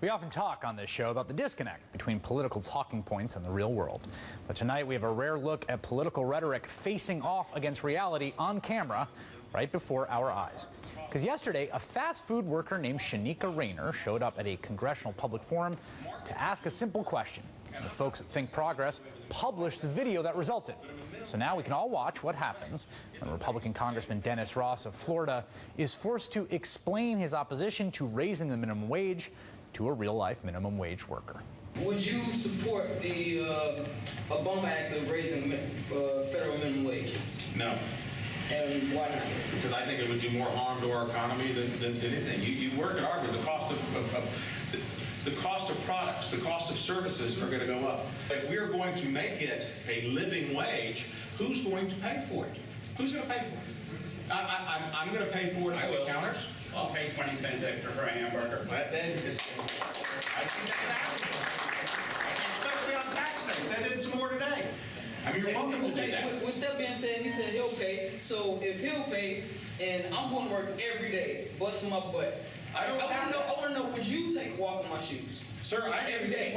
We often talk on this show about the disconnect between political talking points and the real world. But tonight we have a rare look at political rhetoric facing off against reality on camera right before our eyes. Because yesterday, a fast food worker named Shanika Rayner showed up at a congressional public forum to ask a simple question. And the folks at Think Progress published the video that resulted. So now we can all watch what happens when Republican Congressman Dennis Ross of Florida is forced to explain his opposition to raising the minimum wage to a real-life minimum wage worker. Would you support the Obama Act of raising federal minimum wage? No. And why not? Because I think it would do more harm to our economy than anything. You work at ours, the cost of products, the cost of services are going to go up. If we're going to make it a living wage, who's going to pay for it? Who's going to pay for it? I'm going to pay for it at the counters. I'll pay 20 cents extra for a hamburger. But then, I think that's happening. Especially on tax day. Send in some more today. I mean, you're welcome to do that. With that being said, he said he'll pay. So if he'll pay, and I'm going to work every day, busting my butt. I want to know, would you take a walk in my shoes? Sir, every day.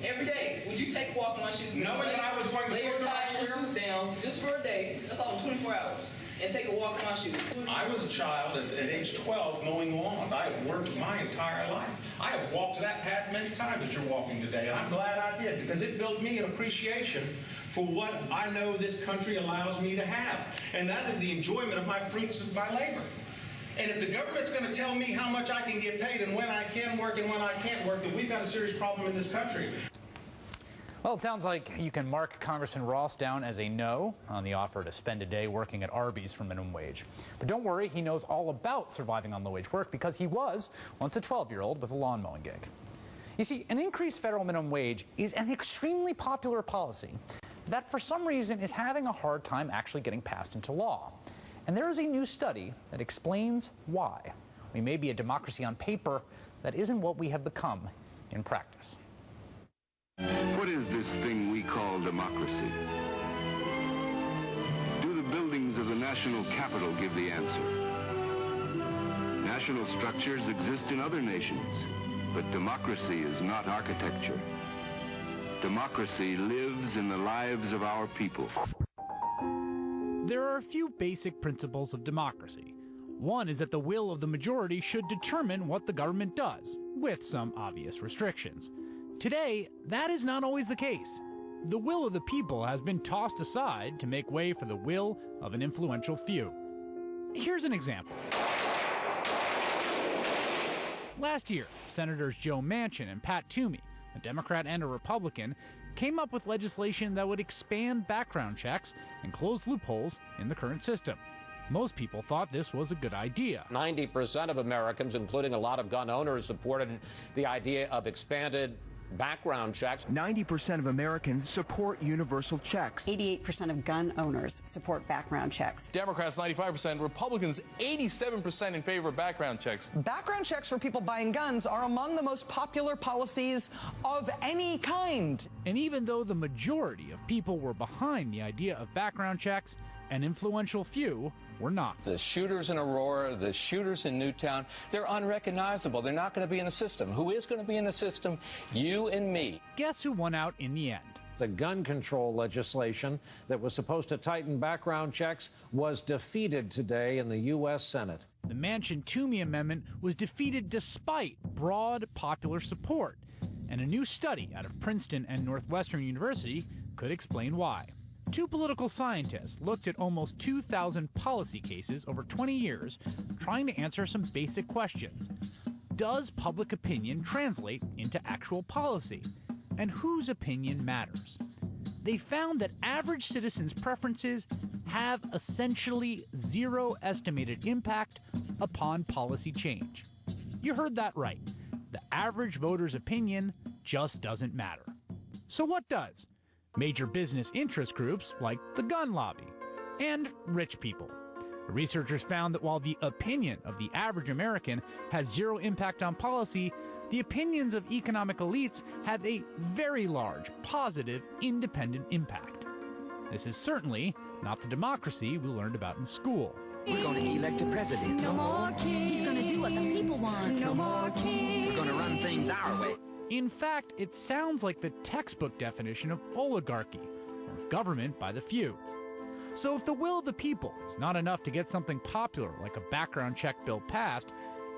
Every day. Would you take a walk in my shoes? Knowing that I was going to lay your tie and your suit down just for a day. That's all in 24 hours. And take a walk in my shoes. I was a child at age 12 mowing lawns. I have worked my entire life. I have walked that path many times that you're walking today, and I'm glad I did, because it built me an appreciation for what I know this country allows me to have. And that is the enjoyment of my fruits of my labor. And if the government's going to tell me how much I can get paid and when I can work and when I can't work, then we've got a serious problem in this country. Well, it sounds like you can mark Congressman Ross down as a no on the offer to spend a day working at Arby's for minimum wage. But don't worry, he knows all about surviving on low-wage work because he was once a 12-year-old with a lawn mowing gig. You see, an increased federal minimum wage is an extremely popular policy that for some reason is having a hard time actually getting passed into law. And there is a new study that explains why. We may be a democracy on paper that isn't what we have become in practice. What is this thing we call democracy? Do the buildings of the national capital give the answer? National structures exist in other nations, but democracy is not architecture. Democracy lives in the lives of our people. There are a few basic principles of democracy. One is that the will of the majority should determine what the government does, with some obvious restrictions. Today, that is not always the case. The will of the people has been tossed aside to make way for the will of an influential few. Here's an example. Last year, Senators Joe Manchin and Pat Toomey, a Democrat and a Republican, came up with legislation that would expand background checks and close loopholes in the current system. Most people thought this was a good idea. 90% of Americans, including a lot of gun owners, supported the idea of expanded background checks. 90% of Americans support universal checks. 88% of gun owners support background checks. Democrats 95%, Republicans 87% in favor of background checks. Background checks for people buying guns are among the most popular policies of any kind. And even though the majority of people were behind the idea of background checks, an influential few were not. The shooters in Aurora, the shooters in Newtown, they're unrecognizable. They're not going to be in the system. Who is going to be in the system? You and me. Guess who won out in the end? The gun control legislation that was supposed to tighten background checks was defeated today in the U.S. Senate. The Manchin-Toomey amendment was defeated despite broad popular support. And a new study out of Princeton and Northwestern University could explain why. Two political scientists looked at almost 2,000 policy cases over 20 years, trying to answer some basic questions. Does public opinion translate into actual policy? And whose opinion matters? They found that average citizens' preferences have essentially zero estimated impact upon policy change. You heard that right. The average voter's opinion just doesn't matter. So what does? Major business interest groups like the gun lobby, and rich people. The researchers found that while the opinion of the average American has zero impact on policy, the opinions of economic elites have a very large, positive, independent impact. This is certainly not the democracy we learned about in school. We're going to elect a president. No more king. He's going to do what the people want. No more king. We're going to run things our way. In fact, it sounds like the textbook definition of oligarchy, or government by the few. So if the will of the people is not enough to get something popular like a background check bill passed,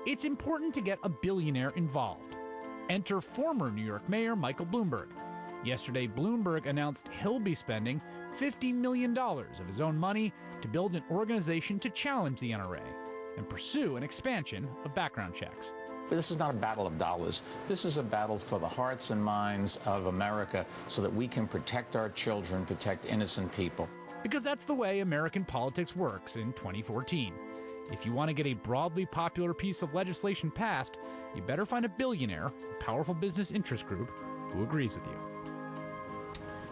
it's important to get a billionaire involved. Enter former New York Mayor Michael Bloomberg. Yesterday, Bloomberg announced he'll be spending $50 million of his own money to build an organization to challenge the NRA and pursue an expansion of background checks. This is not a battle of dollars. This is a battle for the hearts and minds of America so that we can protect our children, protect innocent people. Because that's the way American politics works in 2014. If you want to get a broadly popular piece of legislation passed, you better find a billionaire, a powerful business interest group, who agrees with you.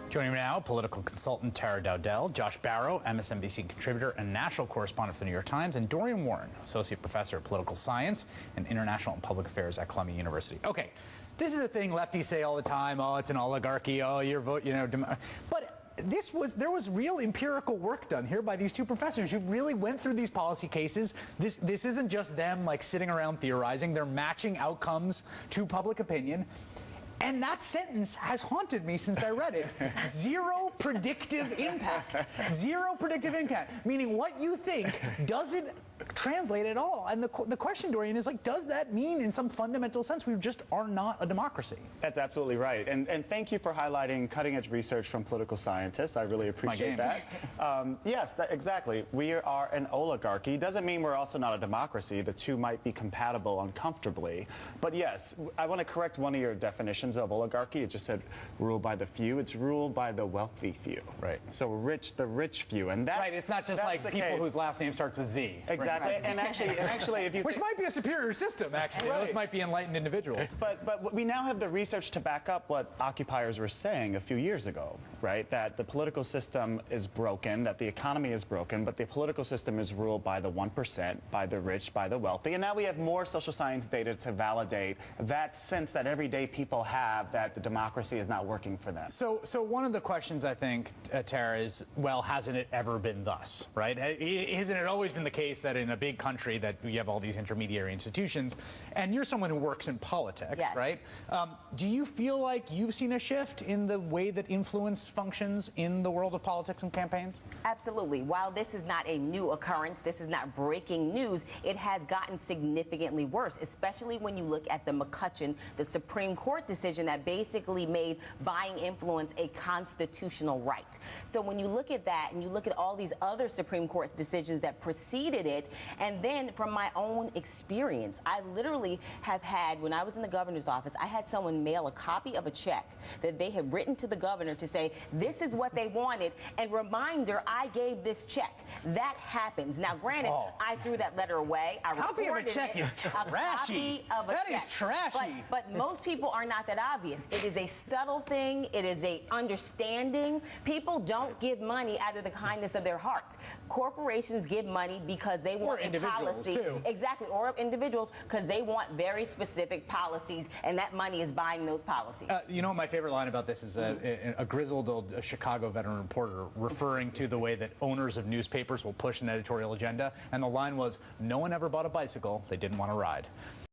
Joining me now, political consultant Tara Dowdell, Josh Barrow, MSNBC contributor and national correspondent for the New York Times, and Dorian Warren, associate professor of political science and international and public affairs at Columbia University. Okay, this is a thing lefties say all the time. Oh, it's an oligarchy. Oh, your vote, but there was real empirical work done here by these two professors who really went through these policy cases. This isn't just them like sitting around theorizing. They're matching outcomes to public opinion. And that sentence has haunted me since I read it. Zero predictive impact. Zero predictive impact. Meaning what you think doesn't translate at all. And the question, Dorian, is like, does that mean in some fundamental sense we just are not a democracy? That's absolutely right. And thank you for highlighting cutting-edge research from political scientists. I really appreciate that. Yes, exactly. We are an oligarchy. Doesn't mean we're also not a democracy. The two might be compatible uncomfortably. But yes, I want to correct one of your definitions of oligarchy. It just said ruled by the few. It's ruled by the wealthy few. Right. So the rich few. And that's right. It's not just like people whose last name starts with Z. Exactly. Right. And actually, if you which might be a superior system. Actually, right. Those might be enlightened individuals. But we now have the research to back up what occupiers were saying a few years ago, right? That the political system is broken, that the economy is broken, but the political system is ruled by the 1%, by the rich, by the wealthy. And now we have more social science data to validate that sense that everyday people have that the democracy is not working for them. So one of the questions I think, Tara, is, well, hasn't it ever been thus, right? Hasn't it always been the case that in a big country that you have all these intermediary institutions, and you're someone who works in politics, yes. Right? Do you feel like you've seen a shift in the way that influence functions in the world of politics and campaigns? Absolutely. While this is not a new occurrence, this is not breaking news, it has gotten significantly worse, especially when you look at the McCutcheon, the Supreme Court decision that basically made buying influence a constitutional right. So when you look at that and you look at all these other Supreme Court decisions that preceded it, and then from my own experience, I literally have had, when I was in the governor's office, I had someone mail a copy of a check that they had written to the governor to say, this is what they wanted, and reminder, I gave this check. That happens. Now, granted, I threw that letter away. I copy of a check is trashy. That is trashy. But most people are not that obvious. It is a subtle thing. It is a understanding. People don't give money out of the kindness of their hearts. Corporations give money because they want a policy. Too. Exactly, or individuals, because they want very specific policies, and that money is buying those policies. You know, my favorite line about this is a grizzled old Chicago veteran reporter referring to the way that owners of newspapers will push an editorial agenda, and the line was, no one ever bought a bicycle they didn't want to ride.